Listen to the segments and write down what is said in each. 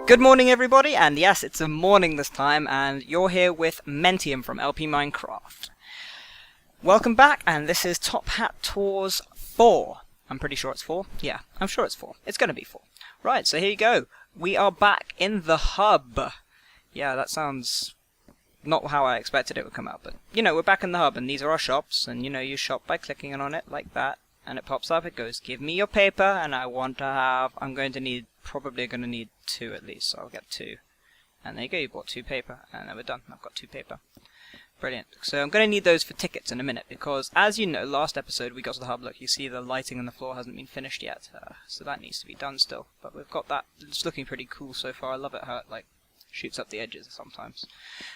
Good morning everybody, and yes, it's a morning this time, and you're here with Mentioum from LPMinecraft. Welcome back, and this is Top Hat Tours 4. I'm pretty sure it's 4. Yeah, I'm sure it's 4. It's gonna be 4. Right, so here you go. We are back in the hub. Yeah, that sounds not how I expected it would come out, but you know, we're back in the hub, and these are our shops, and you know, you shop by clicking on it like that, and it pops up, it goes, give me your paper, and I want to have, probably going to need 2 at least, so I'll get 2. And there you go, you bought 2 paper, and then we're done. I've got 2 paper. Brilliant. So I'm going to need those for tickets in a minute, because as you know, last episode we got to the hub, look, you see the lighting on the floor hasn't been finished yet, so that needs to be done still. But we've got that, it's looking pretty cool so far. I love it how it like shoots up the edges sometimes.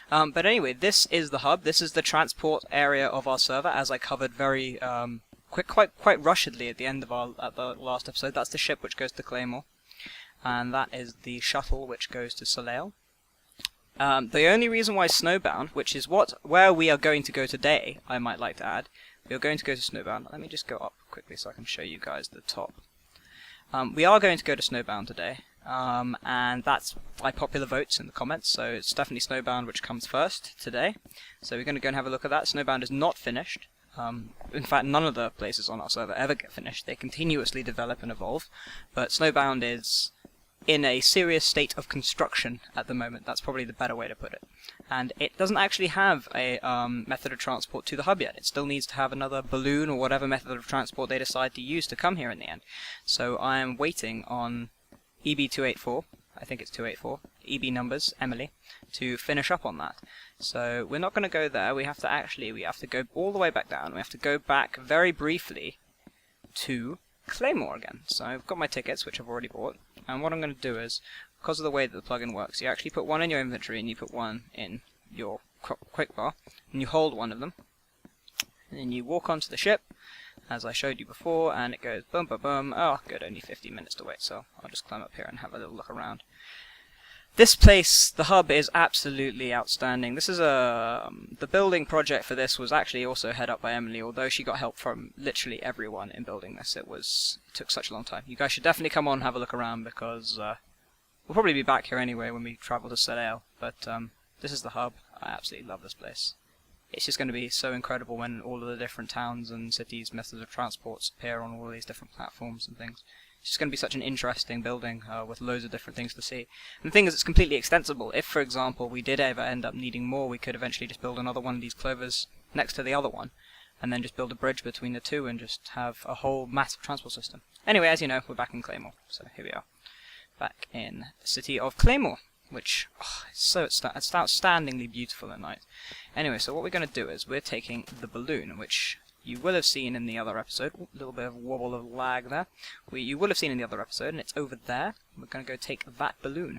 But anyway, this is the hub, this is the transport area of our server, as I covered very quite rushedly at the end of the last episode. That's the ship which goes to Claymore. And that is the shuttle which goes to Soleil. The only reason why Snowbound, which is where we are going to go today, I might like to add, we are going to go to Snowbound. Let me just go up quickly so I can show you guys the top. We are going to go to Snowbound today, and that's by popular votes in the comments, so it's definitely Snowbound which comes first today. So we're going to go and have a look at that. Snowbound is not finished. In fact, none of the places on our server ever get finished. They continuously develop and evolve, but Snowbound is in a serious state of construction at the moment. That's probably the better way to put it. And it doesn't actually have a method of transport to the hub yet. It still needs to have another balloon or whatever method of transport they decide to use to come here in the end. So I am waiting on EB284, I think it's 284, EB numbers, Emily, to finish up on that. So we're not going to go there. We have to go all the way back down. We have to go back very briefly to Claymore again. So I've got my tickets, which I've already bought, and what I'm going to do is, because of the way that the plugin works, you actually put one in your inventory and you put one in your quick bar, and you hold one of them, and then you walk onto the ship, as I showed you before, and it goes boom, boom, boom. Oh, good, only 15 minutes to wait, so I'll just climb up here and have a little look around. This place, the hub, is absolutely outstanding. This is the building project for this was actually also head up by Emily, although she got help from literally everyone in building this. It took such a long time. You guys should definitely come on and have a look around, because we'll probably be back here anyway when we travel to Soleil. But this is the hub. I absolutely love this place. It's just going to be so incredible when all of the different towns and cities' methods of transport appear on all these different platforms and things. It's just going to be such an interesting building with loads of different things to see. And the thing is, it's completely extensible. If, for example, we did ever end up needing more, we could eventually just build another one of these clovers next to the other one, and then just build a bridge between the two and just have a whole massive transport system. Anyway, as you know, we're back in Claymore, so here we are. Back in the city of Claymore, which it's outstandingly beautiful at night. Anyway, so what we're going to do is we're taking the balloon, which you will have seen in the other episode. A little bit of wobble of lag there. You will have seen in the other episode, and it's over there. We're going to go take that balloon.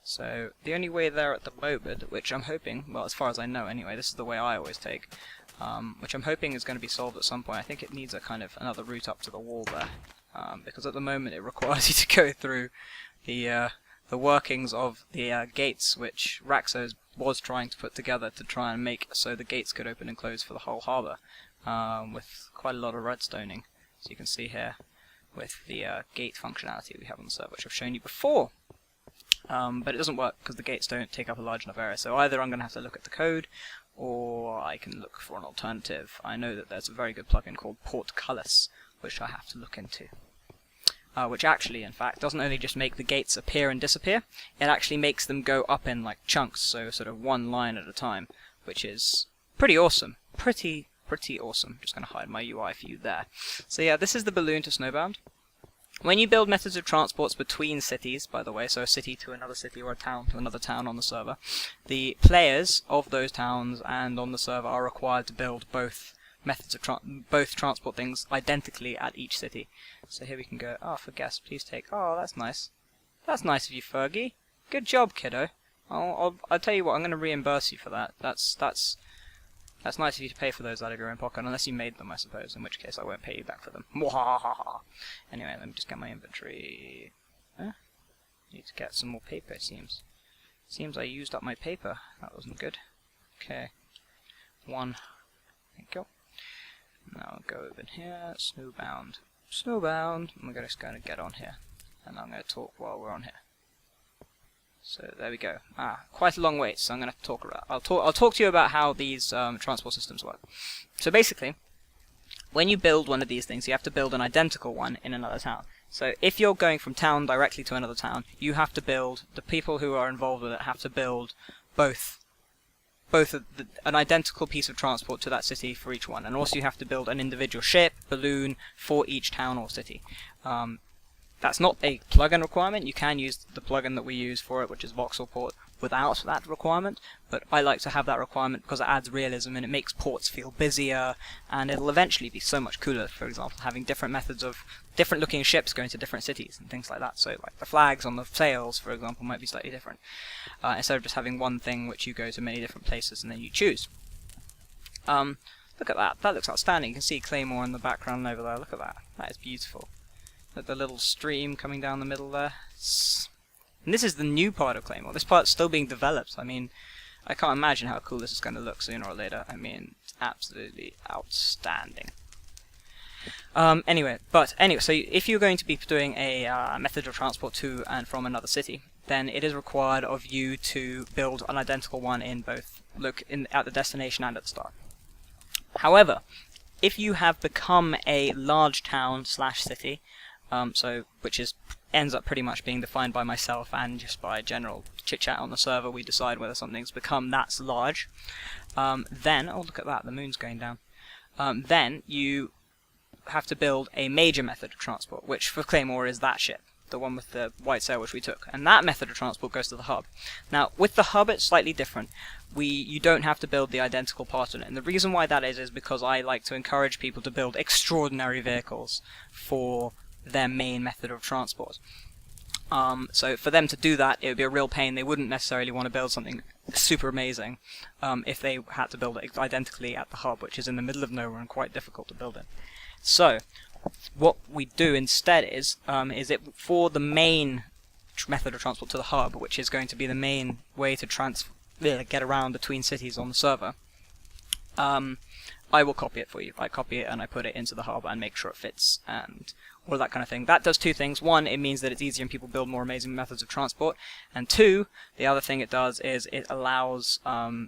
So the only way there at the moment, which I'm hoping, well, as far as I know anyway, this is the way I always take, which I'm hoping is going to be solved at some point. I think it needs a kind of another route up to the wall there, because at the moment it requires you to go through the workings of the gates, which Raxo was trying to put together to try and make so the gates could open and close for the whole harbour, with quite a lot of redstoning, as you can see here, with the gate functionality we have on the server, which I've shown you before. But it doesn't work because the gates don't take up a large enough area, so either I'm going to have to look at the code, or I can look for an alternative. I know that there's a very good plugin called Portcullis, which I have to look into. Which actually, in fact, doesn't only just make the gates appear and disappear, it actually makes them go up in like chunks, so sort of one line at a time, which is pretty awesome. Pretty awesome. Just going to hide my UI for you there. So yeah, this is the balloon to Snowbound. When you build methods of transports between cities, by the way, so a city to another city or a town to another town on the server, the players of those towns and on the server are required to build both methods of both transport things identically at each city. So here we can go, for guests, please take, that's nice. That's nice of you, Fergie. Good job, kiddo. I'll tell you what, I'm going to reimburse you for that. That's nice of you to pay for those out of your own pocket, unless you made them, I suppose, in which case I won't pay you back for them. Anyway, let me just get my inventory. Need to get some more paper, it seems. Seems I used up my paper. That wasn't good. Okay. 1. Thank you. Now I'll go over here. Snowbound. Snowbound. I'm just going to get on here, and I'm going to talk while we're on here. So there we go. Quite a long wait. So I'm going to talk about. I'll talk to you about how these transport systems work. So basically, when you build one of these things, you have to build an identical one in another town. So if you're going from town directly to another town, you have to build. The people who are involved with it have to build both an identical piece of transport to that city for each one, and also you have to build an individual ship, balloon for each town or city. That's not a plugin requirement. You can use the plugin that we use for it, which is Voxel Port, without that requirement, but I like to have that requirement because it adds realism and it makes ports feel busier, and it'll eventually be so much cooler, for example, having different methods of different looking ships going to different cities and things like that. So like the flags on the sails, for example, might be slightly different, instead of just having one thing which you go to many different places and then you choose. Look at that. That looks outstanding. You can see Claymore in the background over there. Look at that. That is beautiful. Look at the little stream coming down the middle there. And this is the new part of Claymore. This part's still being developed. I mean, I can't imagine how cool this is going to look sooner or later. I mean, it's absolutely outstanding. Anyway, so if you're going to be doing a method of transport to and from another city, then it is required of you to build an identical one in both at the destination and at the start. However, if you have become a large town / city, which ends up pretty much being defined by myself and just by general chit-chat on the server, we decide whether something's become that large, then, oh look at that, the moon's going down, then you have to build a major method of transport, which for Claymore is that ship, the one with the white sail which we took, and that method of transport goes to the hub. Now, with the hub it's slightly different. You don't have to build the identical part on it, and the reason why that is because I like to encourage people to build extraordinary vehicles for their main method of transport. So for them to do that, it would be a real pain. They wouldn't necessarily want to build something super amazing if they had to build it identically at the hub, which is in the middle of nowhere and quite difficult to build in. So what we do instead is it for the main method of transport to the hub, which is going to be the main way to get around between cities on the server. I will copy it for you. I copy it and I put it into the hub and make sure it fits and all that kind of thing. That does two things. One, it means that it's easier and people build more amazing methods of transport. And two, the other thing it does is it allows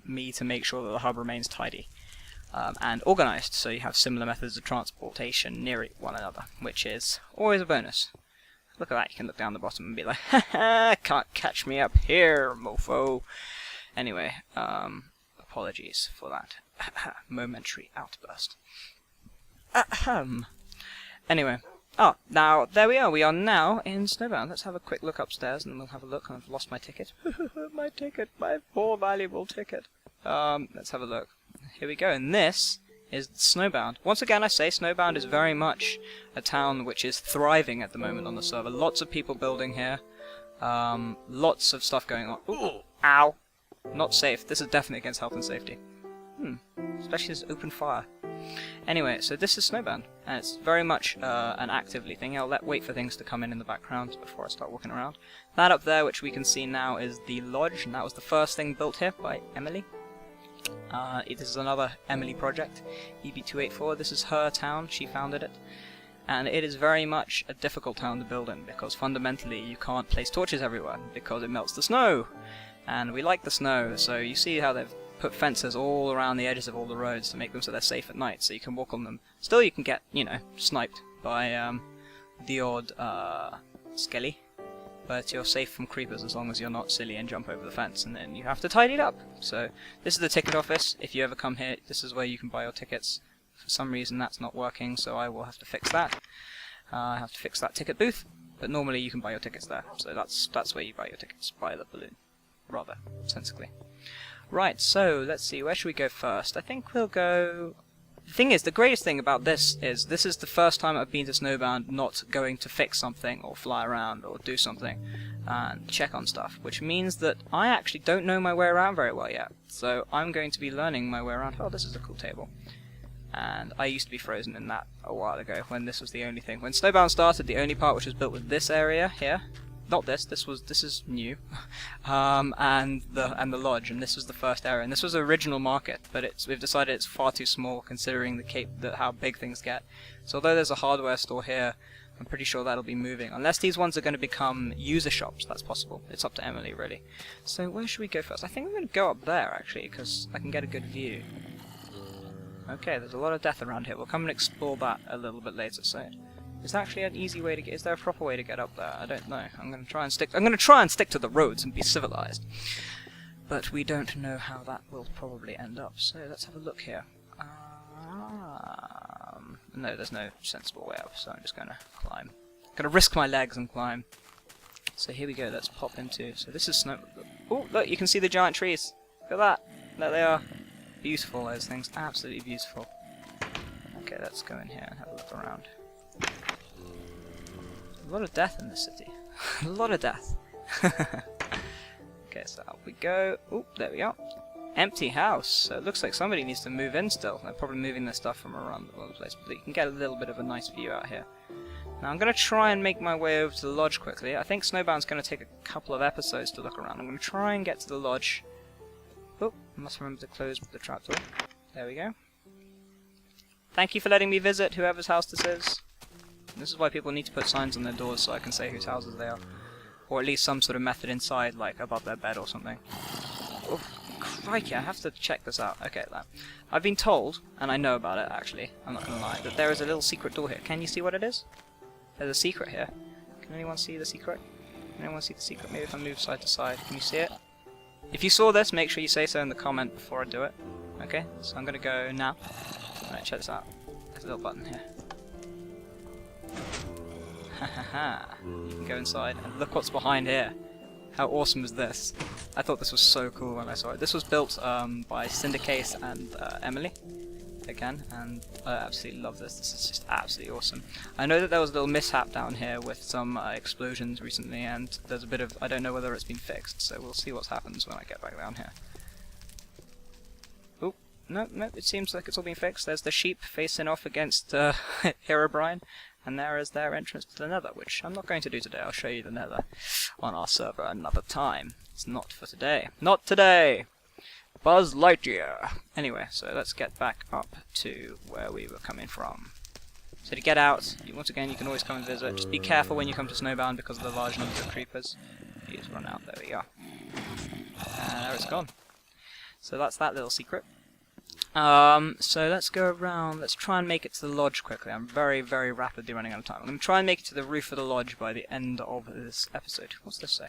me to make sure that the hub remains tidy and organized, so you have similar methods of transportation near one another, which is always a bonus. Look at that, you can look down the bottom and be like, ha, can't catch me up here, mofo. Anyway, apologies for that momentary outburst. Anyway, now there we are. We are now in Snowbound. Let's have a quick look upstairs, and then we'll have a look. I've lost my ticket. My ticket, my poor valuable ticket. Let's have a look. Here we go, and this is Snowbound. Once again, I say Snowbound is very much a town which is thriving at the moment on the server. Lots of people building here. Lots of stuff going on. Ooh, ow! Not safe. This is definitely against health and safety. Especially as open fire. Anyway, so this is Snowbound, and it's very much an actively thing. I'll wait for things to come in the background before I start walking around. That up there, which we can see now, is the lodge, and that was the first thing built here by Emily. This is another Emily project, EB284. This is her town, she founded it. And it is very much a difficult town to build in, because fundamentally you can't place torches everywhere, because it melts the snow. And we like the snow, so you see how they've put fences all around the edges of all the roads to make them so they're safe at night, so you can walk on them. Still you can get, sniped by the odd skelly, but you're safe from creepers as long as you're not silly and jump over the fence, and then you have to tidy it up. So this is the ticket office. If you ever come here, this is where you can buy your tickets. For some reason that's not working, so I will have to fix that. I have to fix that ticket booth, but normally you can buy your tickets there. So that's where you buy your tickets, by the balloon, rather sensibly. Right, so let's see, where should we go first? I think we'll go... The thing is, the greatest thing about this is the first time I've been to Snowbound not going to fix something or fly around or do something and check on stuff, which means that I actually don't know my way around very well yet. So I'm going to be learning my way around. Oh, this is a cool table. And I used to be frozen in that a while ago when this was the only thing. When Snowbound started, the only part which was built was this area here. Not this. This is new, and the lodge, and this was the first area, and this was the original market. But we've decided it's far too small considering how big things get. So although there's a hardware store here, I'm pretty sure that'll be moving. Unless these ones are going to become user shops, that's possible. It's up to Emily, really. So where should we go first? I think I'm going to go up there, actually, because I can get a good view. Okay, there's a lot of death around here. We'll come and explore that a little bit later. So, is there actually an easy way to get? Is there a proper way to get up there? I don't know. I'm going to try and stick to the roads and be civilized. But we don't know how that will probably end up. So let's have a look here. No, there's no sensible way up. So I'm just going to climb. Going to risk my legs and climb. So here we go. Let's pop into. So this is snow. Oh, look! You can see the giant trees. Look at that. There they are. Beautiful, those things. Absolutely beautiful. Okay, let's go in here and have a look around. A lot of death in this city. A lot of death. Okay, so up we go. Oh, there we are. Empty house. So it looks like somebody needs to move in still. They're probably moving their stuff from around the place, but you can get a little bit of a nice view out here. Now I'm going to try and make my way over to the lodge quickly. I think Snowbound's going to take a couple of episodes to look around. I'm going to try and get to the lodge. Oh, I must remember to close the trapdoor. There we go. Thank you for letting me visit whoever's house this is. This is why people need to put signs on their doors so I can say whose houses they are. Or at least some sort of method inside, like above their bed or something. Oh, crikey, I have to check this out. Okay, that. I've been told, and I know about it actually, I'm not going to lie, that there is a little secret door here. Can you see what it is? There's a secret here. Can anyone see the secret? Can anyone see the secret? Maybe if I move side to side. Can you see it? If you saw this, make sure you say so in the comment before I do it. Okay, so I'm going to go now. Alright, check this out. There's a little button here. Hahaha. You can go inside and look what's behind here. How awesome is this? I thought this was so cool when I saw it. This was built by Syndicate and Emily. Again, and I absolutely love this. This is just absolutely awesome. I know that there was a little mishap down here with some explosions recently, and there's a bit of, I don't know whether it's been fixed, so we'll see what happens when I get back down here. Oh, no, it seems like it's all been fixed. There's the sheep facing off against Herobrine, and there is their entrance to the nether, which I'm not going to do today. I'll show you the nether on our server another time. It's not for today. Not today! Buzz Lightyear. Anyway, so let's get back up to where we were coming from. So to get out, once again, you can always come and visit. Just be careful when you come to Snowbound because of the large numbers of creepers. You just run out. There we go. And there it's gone. So that's that little secret. So let's go around. Let's try and make it to the lodge quickly. I'm very, very rapidly running out of time. I'm going to try and make it to the roof of the lodge by the end of this episode. What's this say?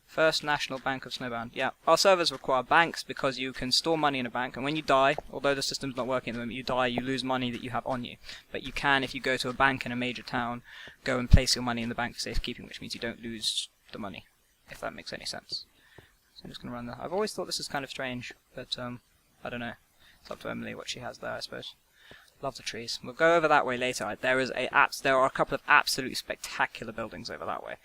First National Bank of Snowbound. Yeah, our servers require banks because you can store money in a bank, and when you die, although the system's not working at the moment, you die, you lose money that you have on you. But you can, if you go to a bank in a major town, go and place your money in the bank for safekeeping, which means you don't lose the money, if that makes any sense. So I'm just going to run that. I've always thought this is kind of strange, but I don't know. It's up to Emily what she has there, I suppose. Love the trees. We'll go over that way later. There are a couple of absolutely spectacular buildings over that way,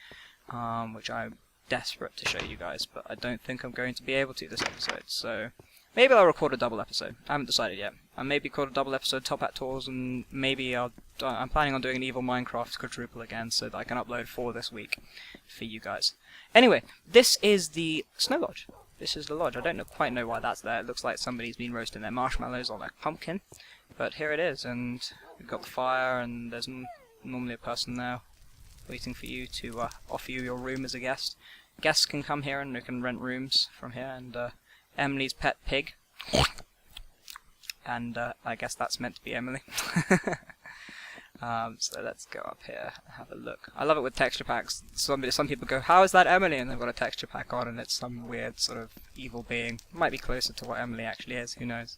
which I'm desperate to show you guys, but I don't think I'm going to be able to this episode, so maybe I'll record a double episode. I haven't decided yet. I maybe record a double episode Top Hat Tours, and maybe I'm planning on doing an Evil Minecraft quadruple again so that I can upload 4 this week for you guys. Anyway, this is the Snow Lodge. This is the lodge. I don't quite know why that's there. It looks like somebody's been roasting their marshmallows on their pumpkin, but here it is, and we've got the fire, and there's normally a person there waiting for you to offer you your room as a guest. Guests can come here and they can rent rooms from here, and Emily's pet pig. And I guess that's meant to be Emily. So let's go up here and have a look. I love it with texture packs. Some people go, how is that Emily? And they've got a texture pack on and it's some weird sort of evil being. Might be closer to what Emily actually is, who knows.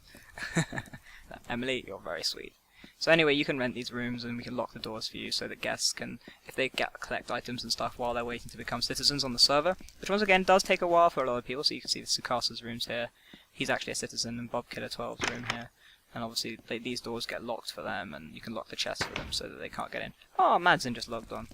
Emily, you're very sweet. So anyway, you can rent these rooms and we can lock the doors for you so that guests can, if they collect items and stuff while they're waiting to become citizens on the server, which once again does take a while for a lot of people. So you can see the Sukasa's rooms here. He's actually a citizen, and Bob Killer 12's room here. And obviously these doors get locked for them, and you can lock the chests for them so that they can't get in. Oh, Madsen just logged on.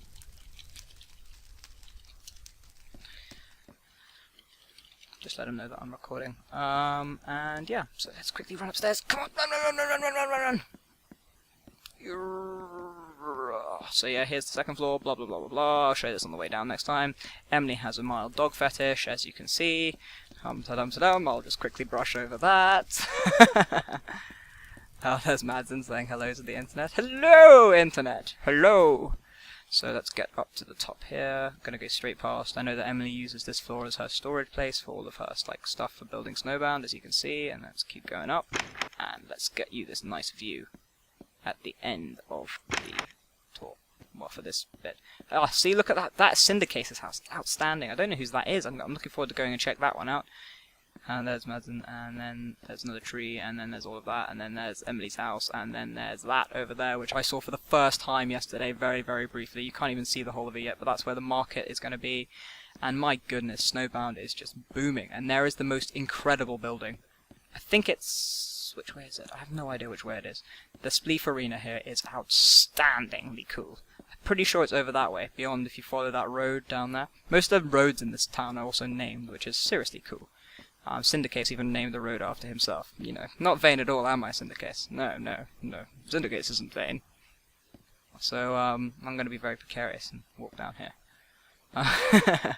Just let him know that I'm recording. And yeah, so let's quickly run upstairs. Come on, run! So yeah, here's the second floor, blah blah blah blah blah. I'll show you this on the way down next time. Emily has a mild dog fetish, as you can see. Ta-dum. I'll just quickly brush over that. Oh, there's Madsen saying hello to the internet. Hello, internet! Hello! So let's get up to the top here. I'm gonna go straight past. I know that Emily uses this floor as her storage place for all of her like stuff for building Snowbound, as you can see. And let's keep going up, and let's get you this nice view at the end of the tour. Well, for this bit. Oh, see, look at that. That Syndicator's house, outstanding. I don't know whose that is. I'm looking forward to going and check that one out. And there's Madsen, and then there's another tree, and then there's all of that, and then there's Emily's house, and then there's that over there, which I saw for the first time yesterday, very, very briefly. You can't even see the whole of it yet, but that's where the market is going to be. And my goodness, Snowbound is just booming, and there is the most incredible building. I think it's... which way is it? I have no idea which way it is. The Spleef Arena here is outstandingly cool. I'm pretty sure it's over that way, beyond if you follow that road down there. Most of the roads in this town are also named, which is seriously cool. Syndicate's even named the road after himself. You know, not vain at all, am I, Syndicate? No, no, no. Syndicate isn't vain. So, I'm going to be very precarious and walk down here. I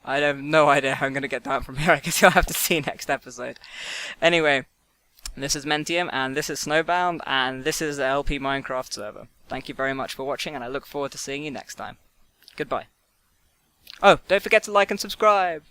have no idea how I'm going to get down from here. I guess you'll have to see next episode. Anyway, this is Mentioum, and this is Snowbound, and this is the LP Minecraft server. Thank you very much for watching, and I look forward to seeing you next time. Goodbye. Oh, don't forget to like and subscribe!